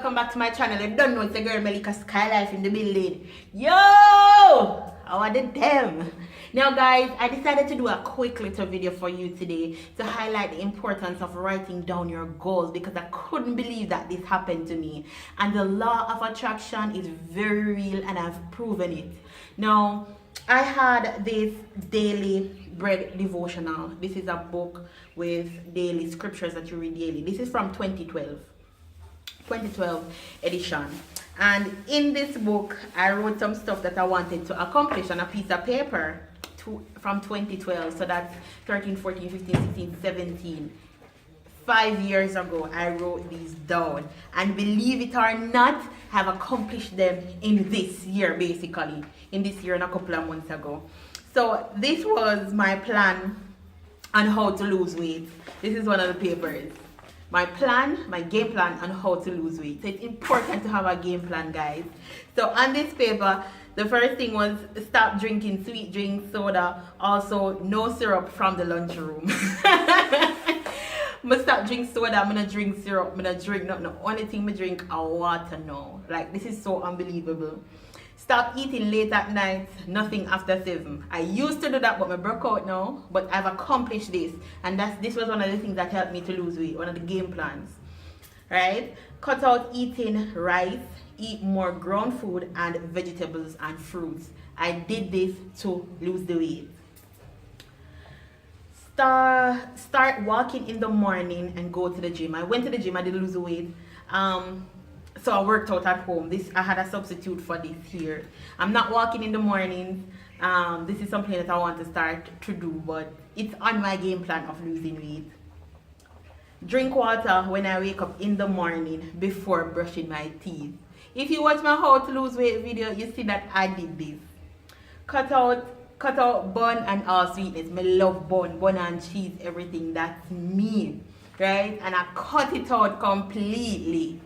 welcome back to my channel. You don't know it's the girl MELICASKYLIFE in the building. Yo! I want them. Now guys, I decided to do a quick little video for you today to highlight the importance of writing down your goals, because I couldn't believe that this happened to me. And the law of attraction is very real and I've proven it. Now, I had this daily bread devotional. This is a book with daily scriptures that you read daily. This is from 2012 edition. And in this book, I wrote some stuff that I wanted to accomplish on a piece of paper from 2012. So that's 13, 14, 15, 16, 17. 5 years ago, I wrote these down. And believe it or not, have accomplished them in this year, basically. In this year and a couple of months ago. So this was my plan on how to lose weight. This is one of the papers. My game plan on how to lose weight. So it's important to have a game plan, guys. So on this paper, the first thing was stop drinking sweet drinks, soda, also no syrup from the lunchroom. I'm gonna stop drink soda, I'm gonna drink syrup, I'm gonna drink nothing. The only thing I drink is water now. Like, this is so unbelievable. Stop eating late at night, nothing after 7. I used to do that, but I broke out now. But I've accomplished this. And this was one of the things that helped me to lose weight, one of the game plans. Right? Cut out eating rice, eat more ground food and vegetables and fruits. I did this to lose the weight. Start walking in the morning and go to the gym. I went to the gym, I did lose the weight. So I worked out at home. I had a substitute for this here. I'm not walking in the mornings. This is something that I want to start to do, but it's on my game plan of losing weight. Drink water when I wake up in the morning before brushing my teeth. If you watch my how to lose weight video, you see that I did this. Cut out bun and all sweetness. I love bun and cheese, everything. That's me, right? And I cut it out completely.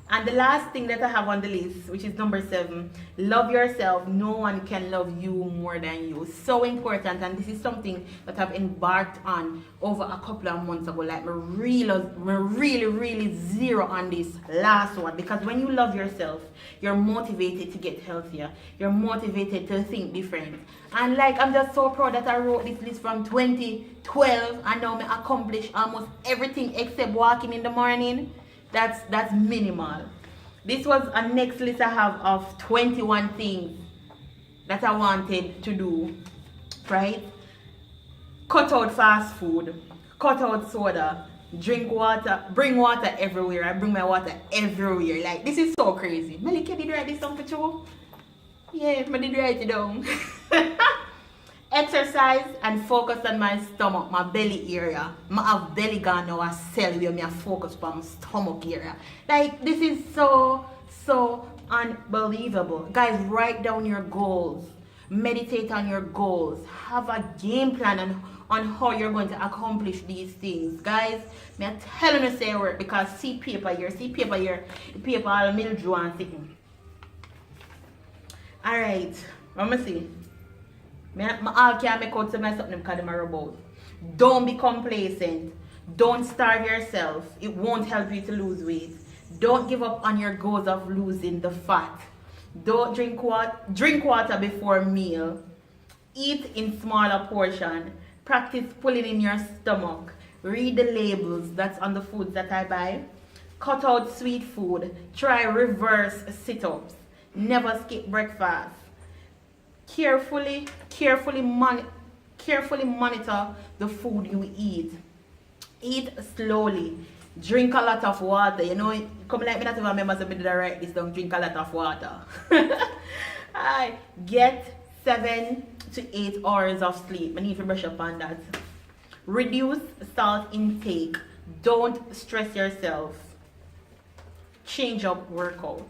And the last thing that I have on the list, which is number 7, love yourself. No one can love you more than you. So important, and this is something that I've embarked on over a couple of months ago. Like, we're really zero on this last one, because when you love yourself, you're motivated to get healthier. You're motivated to think different. And like, I'm just so proud that I wrote this list from 2012, and now I accomplished almost everything except walking in the morning. That's minimal. This was a next list I have of 21 things that I wanted to do, right? Cut out fast food, cut out soda, drink water, bring water everywhere. I bring my water everywhere. Like, this is so crazy. Melika, did you write this down for you? Yeah, I did write it down. Exercise and focus on my stomach, my belly area. I have belly gone now, a cell where I focus on my stomach area. Like, this is so unbelievable. Guys, write down your goals. Meditate on your goals. Have a game plan on how you're going to accomplish these things. Guys, I'm telling you to say work, because see paper here, paper all mildew and thing. Alright, let me see. I can't make out to my something because I'm about. Don't be complacent. Don't starve yourself. It won't help you to lose weight. Don't give up on your goals of losing the fat. Don't drink water before meal. Eat in smaller portion. Practice pulling in your stomach. Read the labels that's on the foods that I buy. Cut out sweet food. Try reverse sit-ups. Never skip breakfast. Carefully monitor the food you eat. Eat slowly. Drink a lot of water. You know, come like me not even remember to do right this down. Drink a lot of water. Alright. Get 7 to 8 hours of sleep. I need to brush up on that. Reduce salt intake. Don't stress yourself. Change up workout.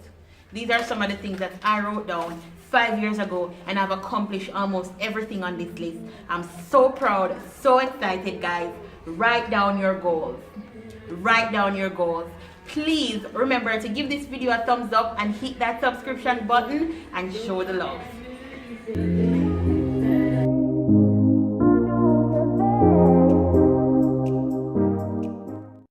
These are some of the things that I wrote down 5 years ago, and I've accomplished almost everything on this list. I'm so proud, so excited, guys. Write down your goals. Write down your goals. Please remember to give this video a thumbs up and hit that subscription button and show the love.